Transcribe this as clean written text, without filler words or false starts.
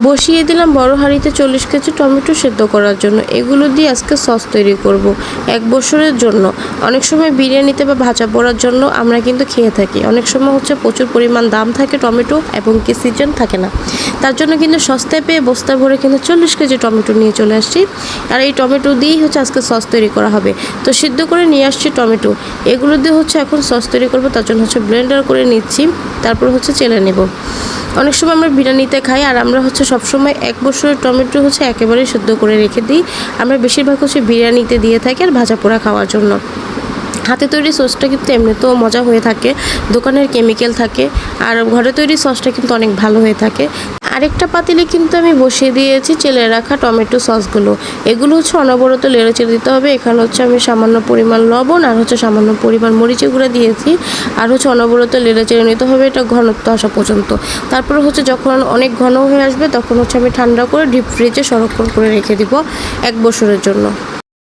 বসিয়ে দিলাম বড় হাঁড়িতে 40 কেজি টমেটো সেদ্ধ করার জন্য। এগুলো দিয়ে আজকে সস তৈরি করব 1 বছরের জন্য। অনেক সময় বিরিয়ানিতে বা ভাজা পোড়ার জন্য আমরা কিন্তু খেয়ে থাকি। অনেক সময় হচ্ছে প্রচুর পরিমাণ দাম থাকে টমেটো এবং কি সিজন থাকে না, তার জন্য কিন্তু সস্তায় পেয়ে বস্তা ভরে কিন্তু 40 কেজি টমেটো নিয়ে চলে আসছি। আর এই টমেটো দিয়েই হচ্ছে আজকে সস তৈরি করা হবে। তো সিদ্ধ করে নিয়ে আসছি টমেটো, এগুলো দিয়ে হচ্ছে এখন সস তৈরি করব। তার জন্য হচ্ছে ব্লেন্ডার করে নিচ্ছি, তারপর হচ্ছে চেলে নেব। অনেক সময় আমরা বিরিয়ানিতে খাই, আর আমরা হচ্ছে সবসময় 1 বছরের টমেটো হচ্ছে একেবারেই সেদ্ধ করে রেখে দিই। আমরা বেশিরভাগ হচ্ছে বিরিয়ানিতে দিয়ে থাকি আর ভাজা পোড়া খাওয়ার জন্য। হাতে তৈরি সসটা কিন্তু এমনিতেও মজা হয়ে থাকে, দোকানের কেমিক্যাল থাকে, আর ঘরে তৈরি সসটা কিন্তু অনেক ভালো হয়ে থাকে। আরেকটা পাতিলে কিন্তু আমি বসিয়ে দিয়েছি চেলে রাখা টমেটো সসগুলো। এগুলো হচ্ছে অনবরত নেড়ে চেড়ে দিতে হবে। এখানে হচ্ছে আমি সামান্য পরিমাণ লবণ আর হচ্ছে সামান্য পরিমাণ মরিচের গুঁড়া দিয়েছি, আর হচ্ছে অনবরত নেড়ে চেড়ে নিতে হবে এটা ঘনত্ব আসা পর্যন্ত। তারপরে হচ্ছে যখন অনেক ঘন হয়ে আসবে তখন হচ্ছে আমি ঠান্ডা করে ডিপ ফ্রিজে সংরক্ষণ করে রেখে দিব 1 বছরের জন্য।